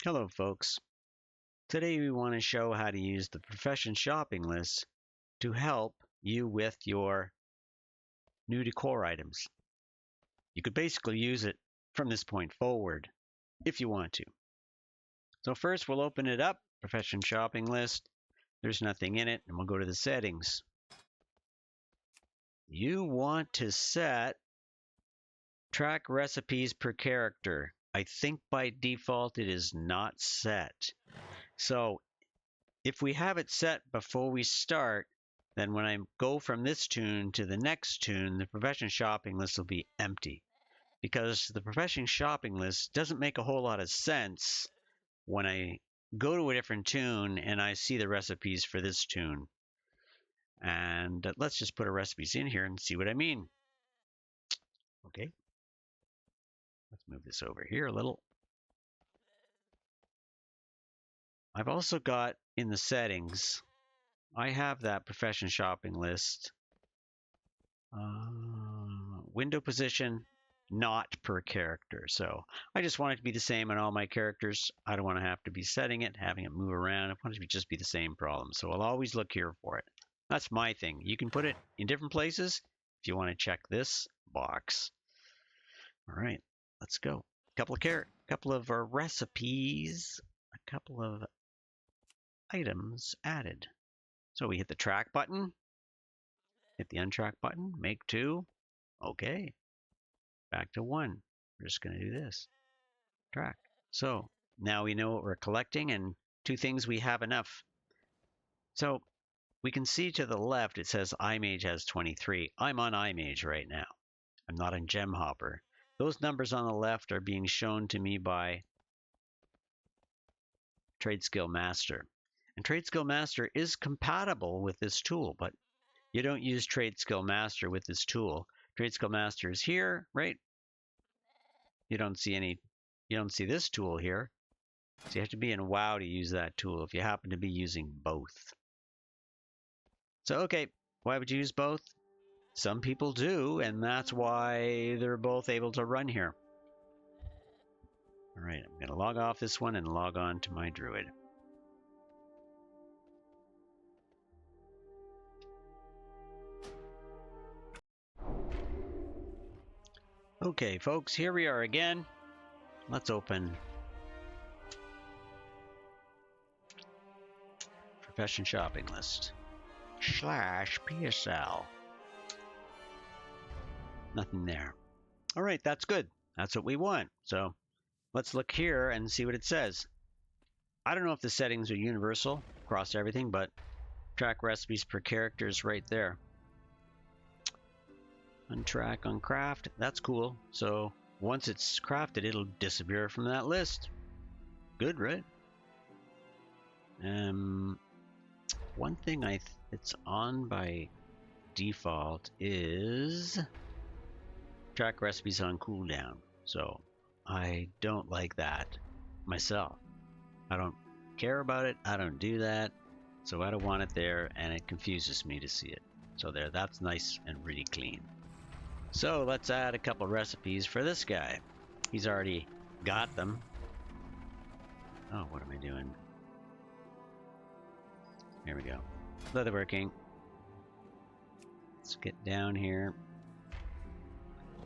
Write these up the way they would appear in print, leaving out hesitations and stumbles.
Hello folks. Today we want to show how to use the profession shopping list to help you with your new decor items. You could basically use it from this point forward if you want to. So first we'll open it up, profession shopping list. There's nothing in it, and we'll go to the settings. You want to set track recipes per character. I think by default it is not set. So if we have it set before we start, then when I go from this tune to the next tune, the profession shopping list will be empty, because the profession shopping list doesn't make a whole lot of sense when I go to a different tune and I see the recipes for this tune. And let's just put our recipes in here and see what I mean. Okay, let's move this over here a little. I've also got in the settings, I have that profession shopping list. Window position, not per character. So I just want it to be the same on all my characters. I don't want to have to be setting it, having it move around. I want it to just be the same problem. So I'll always look here for it. That's my thing. You can put it in different places if you want to check this box. All right, let's go. Couple of recipes, a couple of items added. So we hit the track button, hit the untrack button, make 2. Okay, back to 1. We're just going to do this. Track. So now we know what we're collecting, and 2 things we have enough. So we can see to the left it says iMage has 23. I'm on iMage right now. I'm not on Gem Hopper. Those numbers on the left are being shown to me by Trade Skill Master. And Trade Skill Master is compatible with this tool, but you don't use Trade Skill Master with this tool. Trade Skill Master is here, right? You don't see this tool here. So you have to be in WoW to use that tool if you happen to be using both. So, okay, why would you use both? Some people do, and that's why they're both able to run here. All right, I'm going to log off this one and log on to my druid. Okay, folks, here we are again. Let's open Profession Shopping List /PSL. Nothing there. All right, that's good. That's what we want. So let's look here and see what it says. I don't know if the settings are universal across everything, but track recipes per character is right there. Untrack, uncraft, that's cool. So once it's crafted, it'll disappear from that list. Good, right? One thing it's on by default is track recipes on cooldown. So I don't like that myself. I don't care about it. I don't do that. So I don't want it there, and it confuses me to see it. So there, that's nice and really clean. So let's add a couple recipes for this guy. He's already got them. Oh, what am I doing? Here we go. Leatherworking. Let's get down here.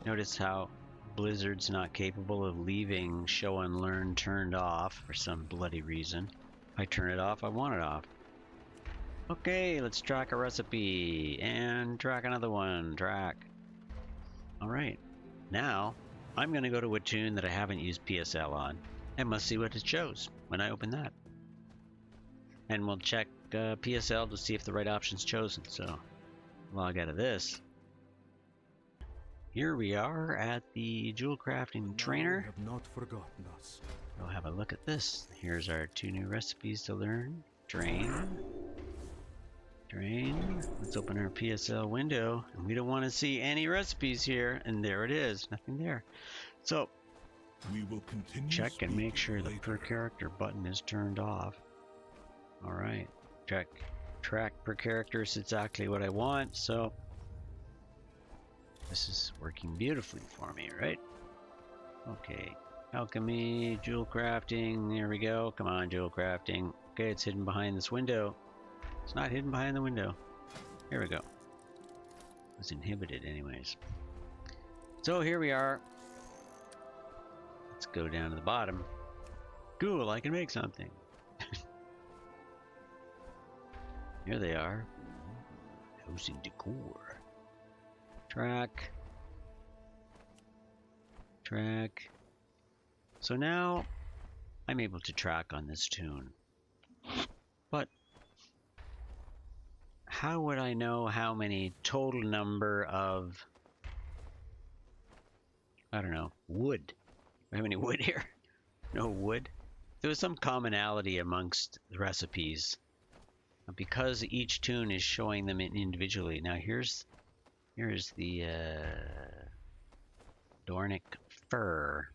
Notice how Blizzard's not capable of leaving show and learn turned off for some bloody reason. If I turn it off, I want it off. Okay, let's track a recipe and track another one. Track. All right, now I'm going to go to a tune that I haven't used PSL on and must see what it shows when I open that. And we'll check PSL to see if the right option's chosen. So log out of this. Here we are at the Jewel Crafting Trainer. Have not forgotten us. We'll have a look at this. Here's our 2 new recipes to learn. Drain. Drain. Let's open our PSL window. And we don't want to see any recipes here. And there it is. Nothing there. So We will continue. check and make sure the later. per character button is turned off. All right. Track per character is exactly what I want. So this is working beautifully for me, right? Okay. Alchemy, jewel crafting. There we go. Come on, jewel crafting. Okay, it's hidden behind this window. It's not hidden behind the window. Here we go. It's inhibited anyways. So here we are. Let's go down to the bottom. Cool, I can make something. Here they are. Housing decor. Track. Track. So now I'm able to track on this tune. But how would I know how many total number of, I don't know, wood? Do I have any wood here? No wood? There was some commonality amongst the recipes because each tune is showing them individually. Now here's the Dornic fur.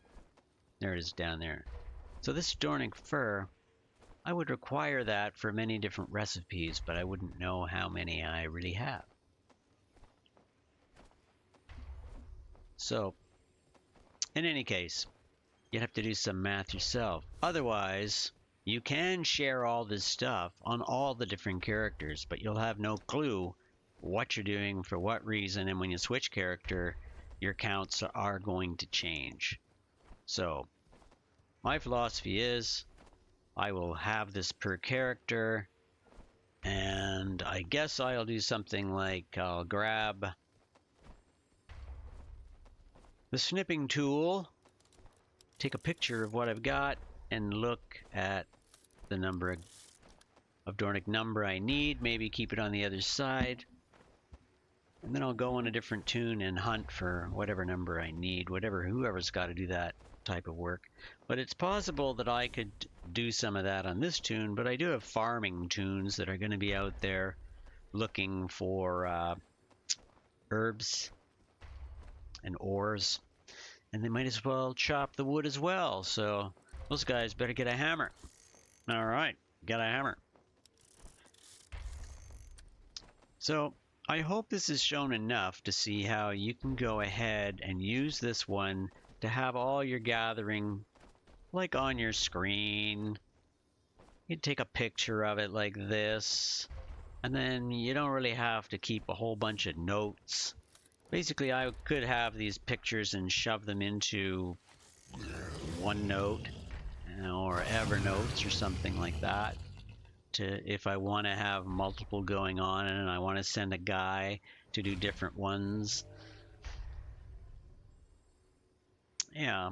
There it is down there. So this Dornic fur, I would require that for many different recipes, but I wouldn't know how many I really have. So, in any case, you'd have to do some math yourself. Otherwise, you can share all this stuff on all the different characters, but you'll have no clue what you're doing for what reason, and when you switch character, your counts are going to change. So, my philosophy is, I will have this per character, and I guess I'll do something like I'll grab the snipping tool, take a picture of what I've got, and look at the number of Dornic number I need, maybe keep it on the other side, and then I'll go on a different tune and hunt for whatever number I need, whoever's got to do that type of work. But it's possible that I could do some of that on this tune, but I do have farming tunes that are going to be out there looking for herbs and ores, and they might as well chop the wood as well, so those guys better get a hammer. All right, get a hammer. So I hope this has shown enough to see how you can go ahead and use this one to have all your gathering like on your screen. You can take a picture of it like this, and then you don't really have to keep a whole bunch of notes. Basically, I could have these pictures and shove them into OneNote or Evernote or something like that, if I want to have multiple going on and I want to send a guy to do different ones. Yeah,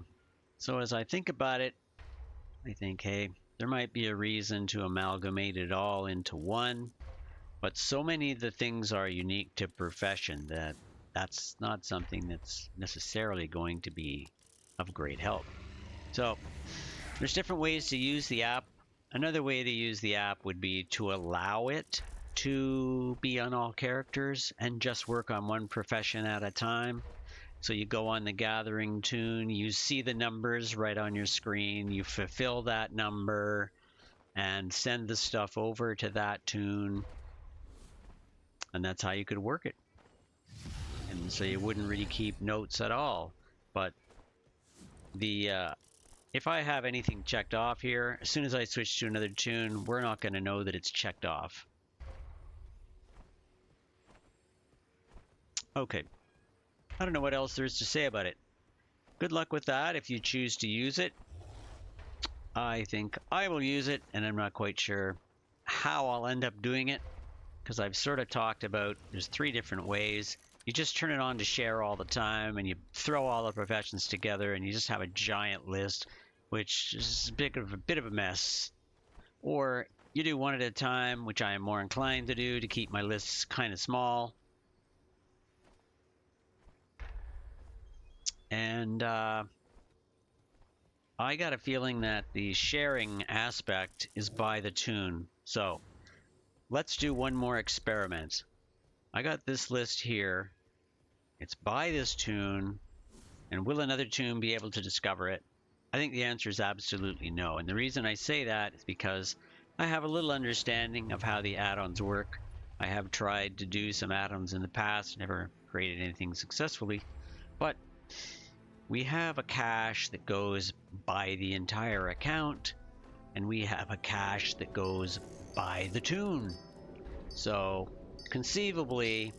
so as I think about it, I think, hey, there might be a reason to amalgamate it all into one, but so many of the things are unique to profession that that's not something that's necessarily going to be of great help. So there's different ways to use the app. Another way to use the app would be to allow it to be on all characters and just work on one profession at a time. So you go on the gathering tune, you see the numbers right on your screen, you fulfill that number and send the stuff over to that tune, and that's how you could work it. And so you wouldn't really keep notes at all. But if I have anything checked off here, as soon as I switch to another tune, we're not going to know that it's checked off. Okay. I don't know what else there is to say about it. Good luck with that if you choose to use it. I think I will use it, and I'm not quite sure how I'll end up doing it, because I've sort of talked about there's 3 different ways. You just turn it on to share all the time, and you throw all the professions together, and you just have a giant list, which is a bit of a mess. Or you do one at a time, which I am more inclined to do to keep my lists kind of small. And I got a feeling that the sharing aspect is by the tune. So let's do one more experiment. I got this list here. It's by this tune. And will another tune be able to discover it? I think the answer is absolutely no. And the reason I say that is because I have a little understanding of how the add-ons work. I have tried to do some add-ons in the past, never created anything successfully. But we have a cache that goes by the entire account, and we have a cache that goes by the tune. So conceivably,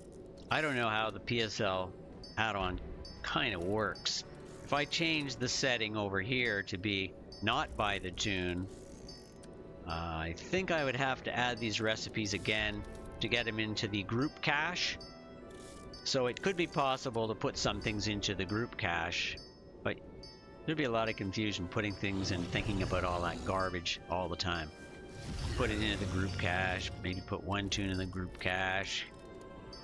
I don't know how the PSL add-on kind of works. If I change the setting over here to be not by the tune, I think I would have to add these recipes again to get them into the group cache. So it could be possible to put some things into the group cache, but there'd be a lot of confusion putting things and thinking about all that garbage all the time. Put it into the group cache, maybe put one tune in the group cache.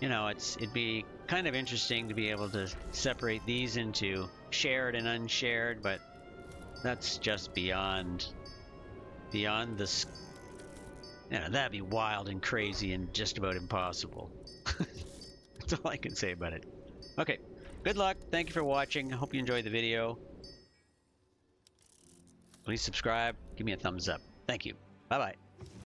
You know, it'd be kind of interesting to be able to separate these into shared and unshared, but that's just beyond this. You know, that'd be wild and crazy and just about impossible. That's all I can say about it. Okay, good luck. Thank you for watching. I hope you enjoyed the video. Please subscribe. Give me a thumbs up. Thank you. Bye-bye.